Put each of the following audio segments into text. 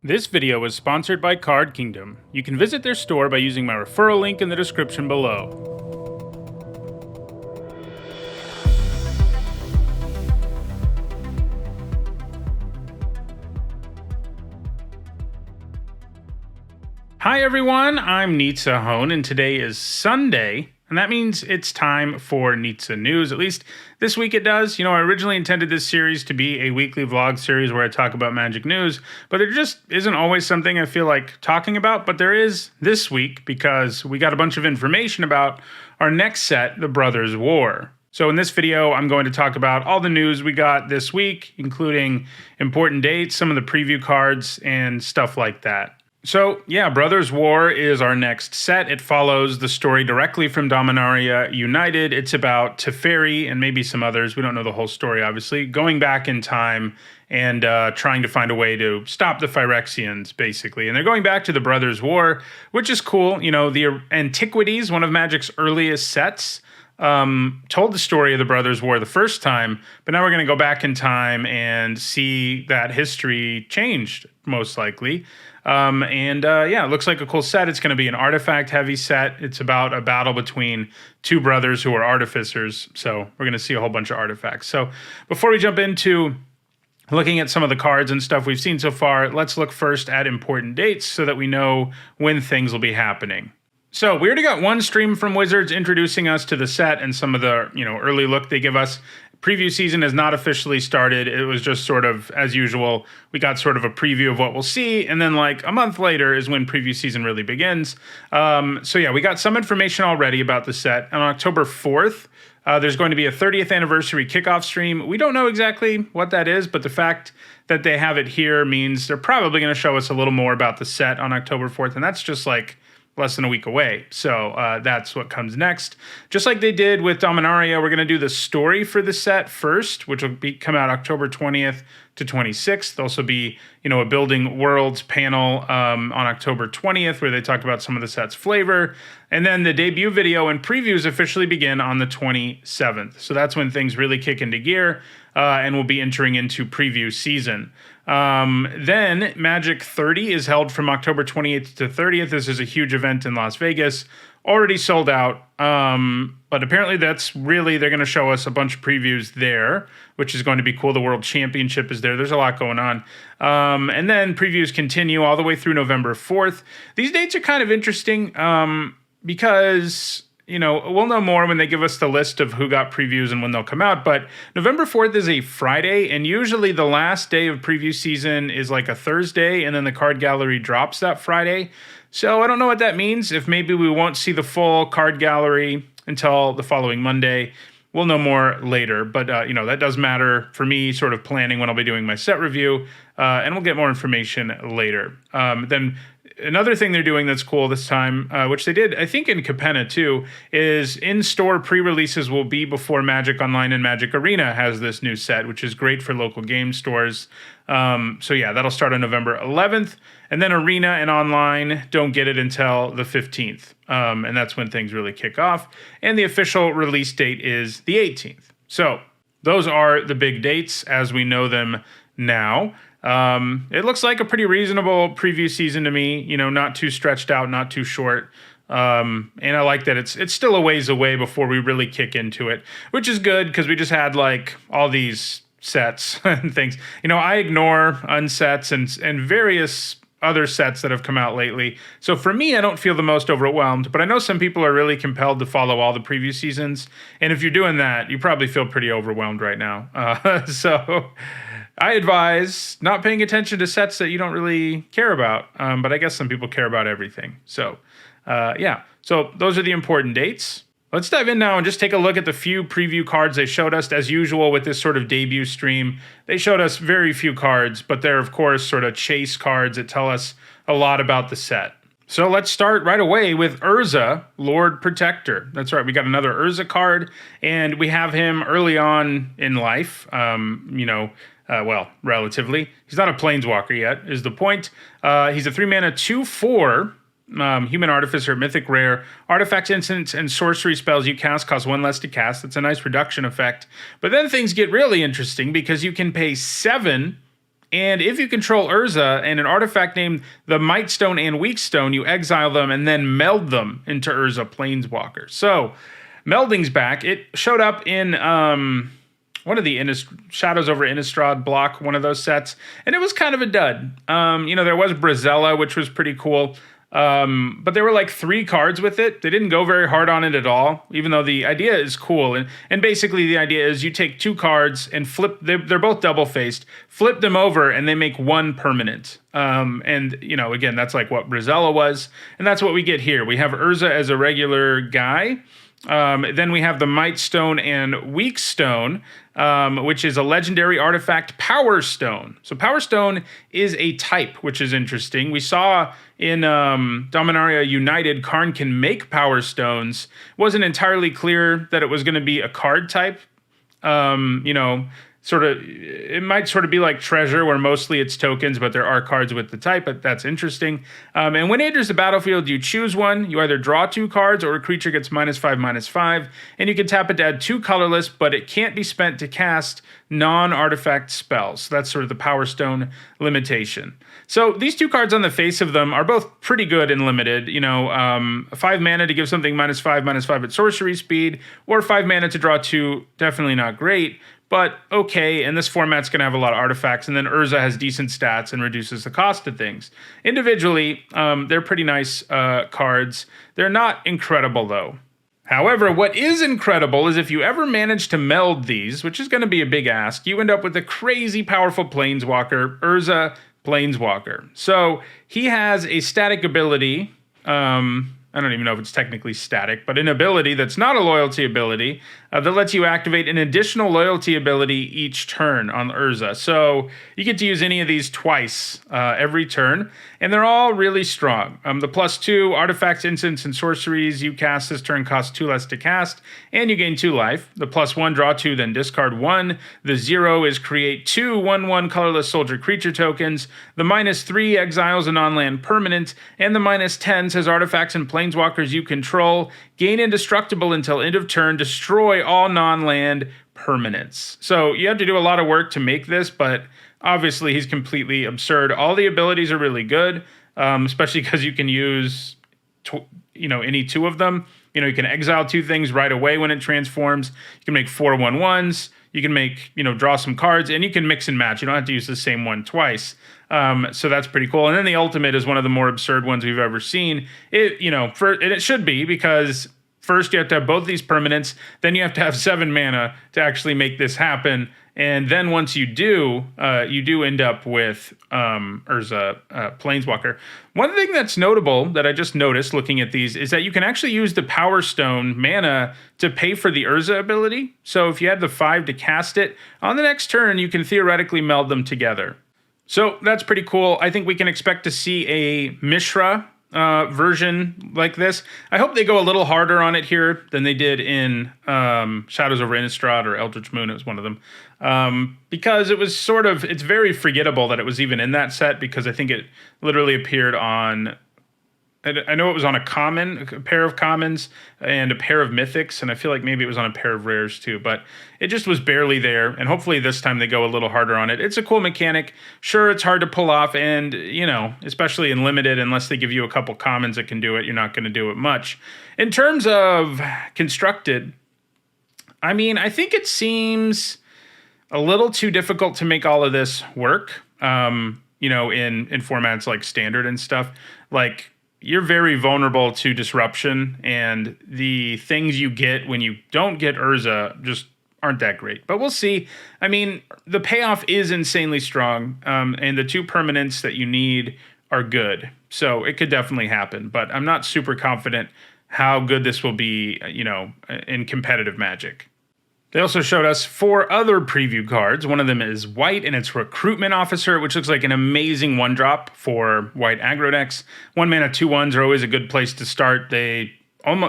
This video is sponsored by Card Kingdom. You can visit their store by using my referral link in the description below. Hi everyone, I'm Nitsa Hone, and today is Sunday, and that means it's time for Nitsa News. At least this week it does. You know, I originally intended this series to be a weekly vlog series where I talk about Magic news, but there just isn't always something I feel like talking about, but there is this week because we got a bunch of information about our next set, the Brothers War. So in this video, I'm going to talk about all the news we got this week, including important dates, some of the preview cards, and stuff like that. So, yeah, Brothers War is our next set. It follows the story directly from Dominaria United. It's about Teferi and maybe some others. We don't know the whole story, obviously. Going back in time and trying to find a way to stop the Phyrexians, basically. And they're going back to the Brothers War, which is cool. You know, the Antiquities, one of Magic's earliest sets, told the story of the Brothers War the first time, but now we're going to go back in time and see that history changed, most likely. Yeah, it looks like a cool set. It's going to be an artifact-heavy set. It's about a battle between two brothers who are artificers, so we're going to see a whole bunch of artifacts. So before we jump into looking at some of the cards and stuff we've seen so far, let's look first at important dates so that we know when things will be happening. So we already got one stream from Wizards introducing us to the set and some of the, early look they give us. Preview season has not officially started. It was just sort of, as usual, we got sort of a preview of what we'll see, and then like a month later is when preview season really begins. So yeah, we got some information already about the set. On October 4th, there's going to be a 30th anniversary kickoff stream. We don't know exactly what that is, but the fact that they have it here means they're probably going to show us a little more about the set on October 4th, and that's just like less than a week away. So that's what comes next. Just like they did with Dominaria, we're going to do the story for the set first, which will come out October 20th to 26th. There'll also be, a Building Worlds panel on October 20th where they talk about some of the set's flavor. And then the debut video and previews officially begin on the 27th. So that's when things really kick into gear and we'll be entering into preview season. Then Magic 30 is held from October 28th to 30th. This is a huge event in Las Vegas. Already sold out, but apparently they're going to show us a bunch of previews there, which is going to be cool. The World Championship is there. There's a lot going on. And then previews continue all the way through November 4th. These dates are kind of interesting because we'll know more when they give us the list of who got previews and when they'll come out. But November 4th is a Friday, and usually the last day of preview season is like a Thursday, and then the card gallery drops that Friday. So I don't know what that means. If maybe we won't see the full card gallery until the following Monday, we'll know more later. But, that does matter for me sort of planning when I'll be doing my set review, and we'll get more information later. Then another thing they're doing that's cool this time, which they did, I think, in Capenna too, is in-store pre-releases will be before Magic Online and Magic Arena has this new set, which is great for local game stores. So yeah, that'll start on November 11th. And then Arena and Online don't get it until the 15th. And that's when things really kick off. And the official release date is the 18th. So those are the big dates as we know them now. It looks like a pretty reasonable preview season to me, not too stretched out, not too short. And I like that it's still a ways away before we really kick into it, which is good because we just had like all these sets and things. I ignore unsets and various other sets that have come out lately. So for me, I don't feel the most overwhelmed, but I know some people are really compelled to follow all the preview seasons. And if you're doing that, you probably feel pretty overwhelmed right now. So I advise not paying attention to sets that you don't really care about, but I guess some people care about everything. So, yeah. So those are the important dates. Let's dive in now and just take a look at the few preview cards they showed us. As usual with this sort of debut stream, they showed us very few cards, but they're, of course, sort of chase cards that tell us a lot about the set. So let's start right away with Urza, Lord Protector. That's right, we got another Urza card, and we have him early on in life, relatively. He's not a Planeswalker yet, is the point. He's a 3-mana 2/4 Human Artificer, Mythic Rare. Artifacts, instants, and sorcery spells you cast cost 1 less to cast. That's a nice reduction effect. But then things get really interesting because you can pay 7 And if you control Urza and an artifact named the Might Stone and Weak Stone, you exile them and then meld them into Urza Planeswalker. So, melding's back. It showed up in one of the Shadows over Innistrad block, one of those sets, and it was kind of a dud. There was Brazella, which was pretty cool. But there were like 3 cards with it. They didn't go very hard on it at all, even though the idea is cool. And basically the idea is you take 2 cards and flip, they're both double-faced, flip them over and they make 1 permanent. Again, that's like what Brazella was. And that's what we get here. We have Urza as a regular guy. Then we have the Might Stone and Weak Stone, which is a legendary artifact, Power Stone. So Power Stone is a type, which is interesting. We saw in Dominaria United, Karn can make Power Stones. It wasn't entirely clear that it was going to be a card type. It might sort of be like Treasure, where mostly it's tokens, but there are cards with the type, but that's interesting. And when it enters the battlefield, you choose one. You either draw 2 cards or a creature gets -5/-5, and you can tap it to add 2 colorless, but it can't be spent to cast non-artifact spells. So that's sort of the Power Stone limitation. So these 2 cards on the face of them are both pretty good and limited. 5 mana to give something -5/-5 at sorcery speed, or 5 mana to draw 2, definitely not great. But okay, and this format's going to have a lot of artifacts, and then Urza has decent stats and reduces the cost of things. Individually, they're pretty nice cards. They're not incredible, though. However, what is incredible is if you ever manage to meld these, which is going to be a big ask, you end up with a crazy powerful Planeswalker, Urza Planeswalker. So he has a static ability. I don't even know if it's technically static, but an ability that's not a loyalty ability that lets you activate an additional loyalty ability each turn on Urza. So you get to use any of these twice every turn, and they're all really strong. The +2 artifacts, instants, and sorceries you cast this turn cost 2 less to cast, and you gain 2 life. The +1, draw 2, then discard 1. The 0 is create 2 1/1 colorless soldier creature tokens. The -3 exiles a non-land permanent, and the -10 says artifacts and planeswalkers you control gain indestructible until end of turn, destroy all non-land permanents. So you have to do a lot of work to make this, but obviously he's completely absurd. All the abilities are really good, especially because you can use any 2 of them. You can exile 2 things right away when it transforms. You can make 4 1/1s. You can make, draw some cards, and you can mix and match. You don't have to use the same one twice. So that's pretty cool. And then the ultimate is one of the more absurd ones we've ever seen. And it should be, because first you have to have both these permanents, then you have to have 7 mana to actually make this happen. And then once you do end up with Urza Planeswalker. One thing that's notable that I just noticed looking at these is that you can actually use the Power Stone mana to pay for the Urza ability. So if you had the 5 to cast it, on the next turn you can theoretically meld them together. So that's pretty cool. I think we can expect to see a Mishra version like this. I hope they go a little harder on it here than they did in Shadows over Innistrad or Eldritch Moon. It was one of them. Because it's very forgettable that it was even in that set, because I think it literally appeared on, I know it was on a pair of commons and a pair of mythics, and I feel like maybe it was on a pair of rares too, but it just was barely there, and hopefully this time they go a little harder on it. It's a cool mechanic. Sure, it's hard to pull off, and, especially in limited, unless they give you a couple commons that can do it, you're not going to do it much. In terms of constructed, I think it seems a little too difficult to make all of this work, in formats like standard and stuff. Like, you're very vulnerable to disruption, and the things you get when you don't get Urza just aren't that great. But we'll see. The payoff is insanely strong, and the 2 permanents that you need are good. So it could definitely happen, but I'm not super confident how good this will be, in competitive Magic. They also showed us 4 other preview cards. One of them is white, and it's Recruitment Officer, which looks like an amazing 1-drop for white aggro decks. 1 mana 2/1s are always a good place to start. They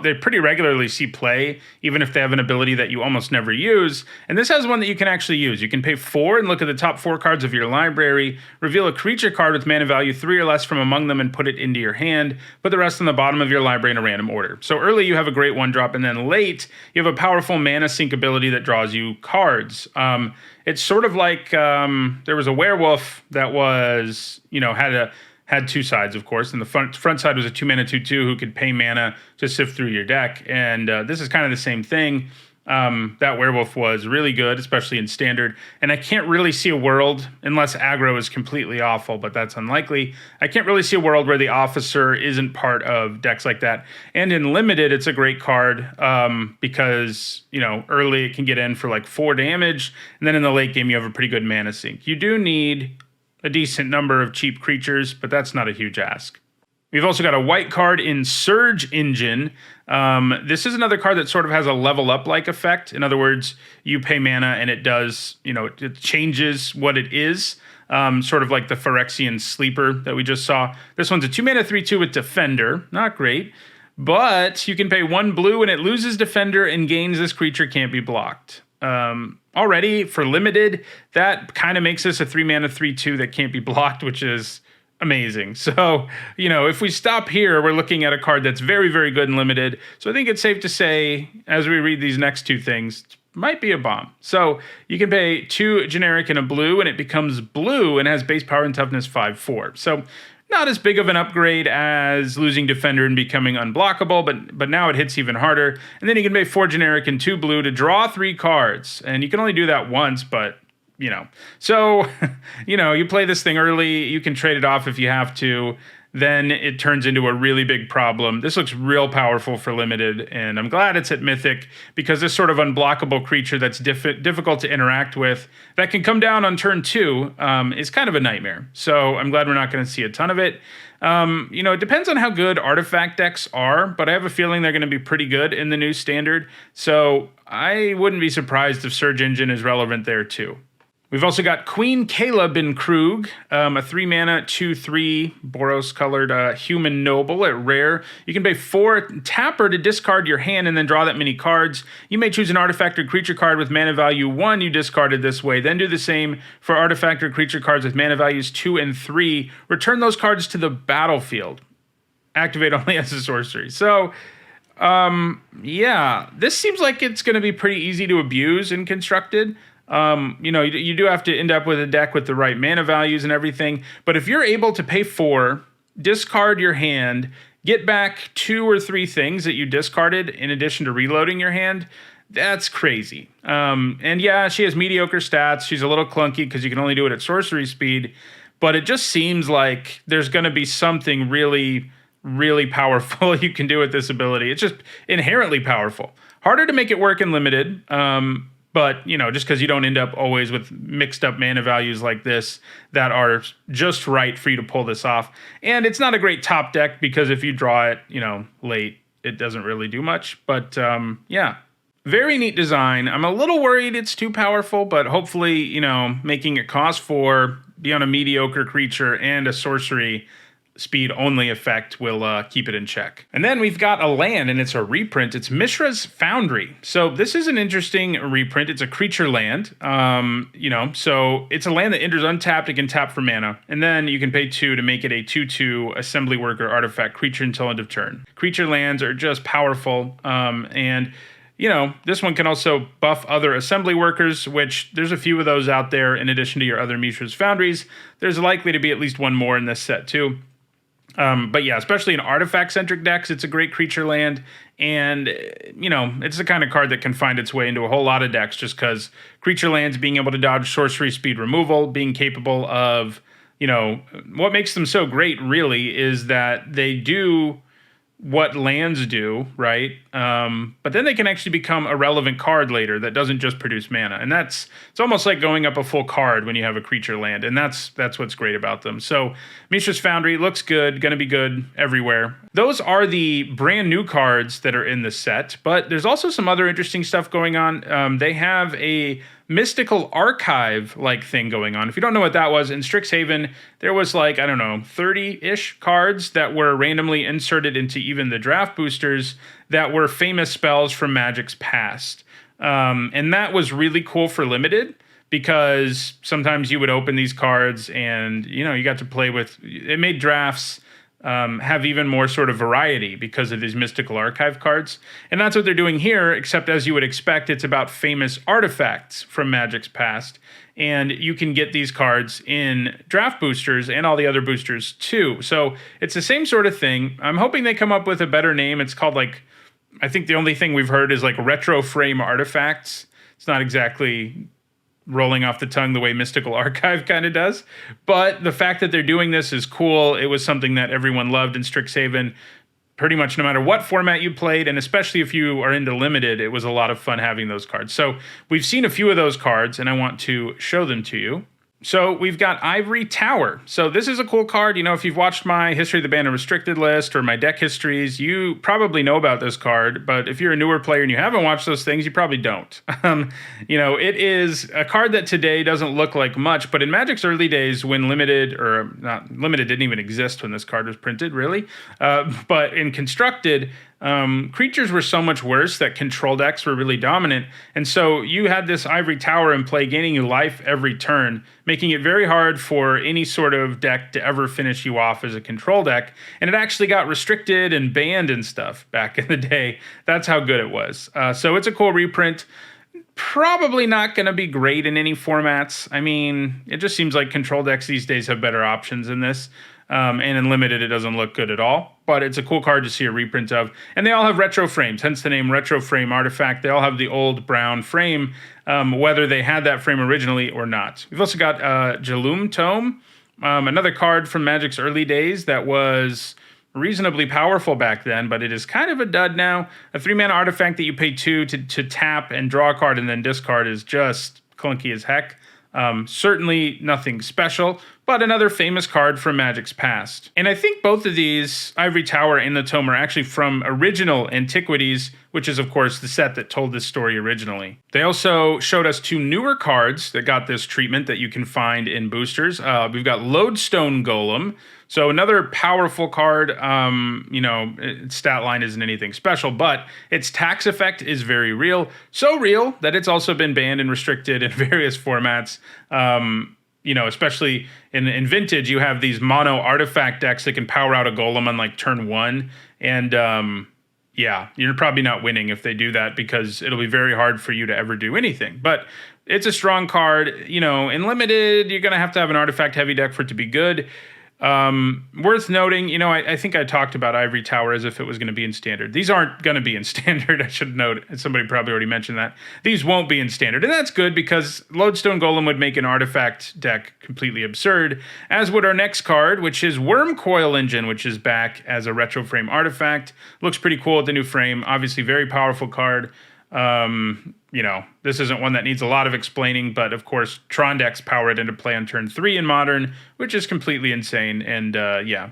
they pretty regularly see play, even if they have an ability that you almost never use. And this has one that you can actually use. You can pay 4 and look at the top 4 cards of your library, reveal a creature card with mana value 3 or less from among them and put it into your hand, put the rest on the bottom of your library in a random order. So early you have a great 1-drop, and then late you have a powerful mana sink ability that draws you cards. It's sort of like there was a werewolf that was, had 2 sides, of course, and the front side was a 2-mana 2/2 who could pay mana to sift through your deck, and this is kind of the same thing. That werewolf was really good, especially in standard, and I can't really see a world, unless aggro is completely awful, but that's unlikely. I can't really see a world where the officer isn't part of decks like that. And in limited, it's a great card because, early it can get in for like 4 damage, and then in the late game you have a pretty good mana sink. You do need a decent number of cheap creatures, but that's not a huge ask. We've also got a white card in Surge Engine. This is another card that sort of has a level up like effect. In other words, you pay mana and it does, it changes what it is. Sort of like the Phyrexian Sleeper that we just saw. This one's a 2-mana 3/2 with Defender. Not great. But you can pay 1 blue and it loses Defender and gains this creature can't be blocked. Already for limited, that kind of makes this a 3-mana 3/2 that can't be blocked, which is amazing. So, if we stop here, we're looking at a card that's very, very good and limited. So I think it's safe to say, as we read these next 2 things, it might be a bomb. So you can pay 2 generic and a blue, and it becomes blue and has base power and toughness 5/4. So not as big of an upgrade as losing Defender and becoming unblockable, but now it hits even harder. And then you can pay 4 generic and 2 blue to draw 3 cards. And you can only do that once, but, So, you play this thing early, you can trade it off if you have to. Then it turns into a really big problem. This looks real powerful for limited, and I'm glad it's at Mythic because this sort of unblockable creature that's difficult to interact with that can come down on turn 2 is kind of a nightmare. So I'm glad we're not going to see a ton of it. It depends on how good artifact decks are, but I have a feeling they're going to be pretty good in the new standard. So I wouldn't be surprised if Surge Engine is relevant there too. We've also got Queen Caleb in Krug, a 3-mana 2/3 Boros-colored human noble at rare. You can pay 4 tapper to discard your hand and then draw that many cards. You may choose an artifact or creature card with mana value 1 you discarded this way. Then do the same for artifact or creature cards with mana values 2 and 3. Return those cards to the battlefield. Activate only as a sorcery. So, this seems like it's going to be pretty easy to abuse in Constructed. You do have to end up with a deck with the right mana values and everything. But if you're able to pay 4, discard your hand, get back 2 or 3 things that you discarded in addition to reloading your hand, that's crazy. And yeah, she has mediocre stats. She's a little clunky because you can only do it at sorcery speed. But it just seems like there's going to be something really, really powerful you can do with this ability. It's just inherently powerful. Harder to make it work in limited. But, just because you don't end up always with mixed up mana values like this that are just right for you to pull this off. And it's not a great top deck because if you draw it, late, it doesn't really do much. But, very neat design. I'm a little worried it's too powerful, but hopefully, making it cost 4, be on a mediocre creature and a sorcery speed only effect will keep it in check. And then we've got a land, and it's a reprint. It's Mishras Foundry. So this is an interesting reprint. It's a creature land. So it's a land that enters untapped. It can tap for mana, and then you can pay 2 to make it a 2/2 assembly worker artifact creature until end of turn. Creature lands are just powerful, and this one can also buff other assembly workers, which there's a few of those out there in addition to your other Mishras Foundries. There's likely to be at least one more in this set too. But yeah, especially in artifact-centric decks, it's a great creature land, and, it's the kind of card that can find its way into a whole lot of decks just because creature lands being able to dodge sorcery speed removal, being capable of, what makes them so great, really, is that they do what lands do, right? But then they can actually become a relevant card later that doesn't just produce mana. And it's almost like going up a full card when you have a creature land. And that's what's great about them. So Mishras Foundry looks good, going to be good everywhere. Those are the brand new cards that are in the set, but there's also some other interesting stuff going on. They have a mystical archive-like thing going on. If you don't know what that was, in Strixhaven, there was like, I don't know, 30-ish cards that were randomly inserted into even the draft boosters that were famous spells from Magic's past. And that was really cool for Limited, because sometimes you would open these cards and, you got to play with, it made drafts have even more sort of variety because of these mystical archive cards. And that's what they're doing here, except as you would expect, it's about famous artifacts from Magic's past. And you can get these cards in draft boosters and all the other boosters too. So it's the same sort of thing. I'm hoping they come up with a better name. It's called I think the only thing we've heard is retro frame artifacts. It's not exactly rolling off the tongue the way Mystical Archive kind of does. But the fact that they're doing this is cool. It was something that everyone loved in Strixhaven, pretty much no matter what format you played, and especially if you are into Limited, it was a lot of fun having those cards. So we've seen a few of those cards, and I want to show them to you. So we've got Ivory Tower. So this is a cool card. If you've watched my History of the Banned and Restricted list or my deck histories, you probably know about this card. But if you're a newer player and you haven't watched those things, you probably don't. It is a card that today doesn't look like much, but in Magic's early days when Limited didn't even exist when this card was printed, really. But in Constructed, creatures were so much worse that control decks were really dominant. And so you had this Ivory Tower in play, gaining you life every turn, making it very hard for any sort of deck to ever finish you off as a control deck. And it actually got restricted and banned and stuff back in the day. That's how good it was. So it's a cool reprint. Probably not going to be great in any formats. I mean, it just seems like control decks these days have better options than this. And in Limited, it doesn't look good at all. But it's a cool card to see a reprint of. And they all have retro frames, hence the name Retro Frame Artifact. They all have the old brown frame, whether they had that frame originally or not. We've also got Jalum Tome, another card from Magic's early days that was reasonably powerful back then, but it is kind of a dud now. A 3-mana artifact that you pay 2 to tap and draw a card and then discard is just clunky as heck. Certainly nothing special, but another famous card from Magic's past. And I think both of these, Ivory Tower and the Tome, are actually from original Antiquities, which is, of course, the set that told this story originally. They also showed us 2 newer cards that got this treatment that you can find in boosters. We've got Lodestone Golem. So another powerful card. Its stat line isn't anything special, but its tax effect is very real. So real that it's also been banned and restricted in various formats. Especially in Vintage, you have these mono artifact decks that can power out a golem on turn 1. And you're probably not winning if they do that, because it'll be very hard for you to ever do anything. But it's a strong card. In Limited, you're going to have an artifact heavy deck for it to be good. Worth noting, I think I talked about Ivory Tower as if it was going to be in Standard. These aren't going to be in Standard. I should note. Somebody probably already mentioned that. These won't be in Standard. And that's good, because Lodestone Golem would make an artifact deck completely absurd, as would our next card, which is Wormcoil Engine, which is back as a retro frame artifact. Looks pretty cool with the new frame. Obviously, very powerful card. This isn't one that needs a lot of explaining, but of course, Tron decks power it into play on turn 3 in Modern, which is completely insane and,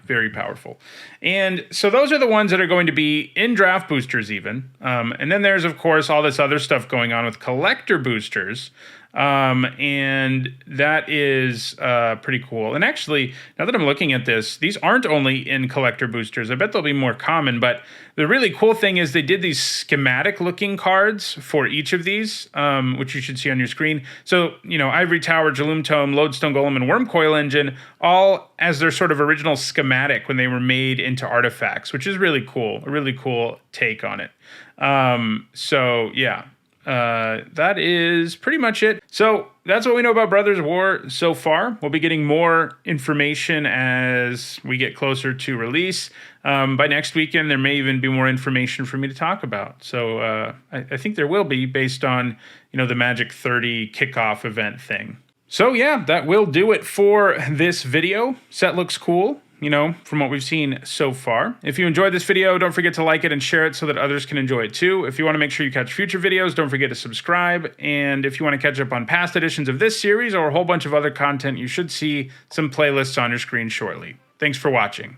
very powerful. And so those are the ones that are going to be in draft boosters even. And then there's, of course, all this other stuff going on with collector boosters. And that is pretty cool. And actually, now that I'm looking at this, these aren't only in collector boosters. I bet they'll be more common, but the really cool thing is they did these schematic looking cards for each of these, which you should see on your screen. So, Ivory Tower, Jalum Tome, Lodestone Golem, and Wormcoil Engine, all as their sort of original schematic when they were made into artifacts, which is really cool, a really cool take on it. That is pretty much it. So that's what we know about Brothers War so far. We'll be getting more information as we get closer to release. By next weekend, there may even be more information for me to talk about. So I think there will be, based on the Magic 30 kickoff event thing. So yeah, that will do it for this video. Set looks cool. From what we've seen so far. If you enjoyed this video, don't forget to like it and share it so that others can enjoy it too. If you want to make sure you catch future videos, don't forget to subscribe. And if you want to catch up on past editions of this series or a whole bunch of other content, you should see some playlists on your screen shortly. Thanks for watching.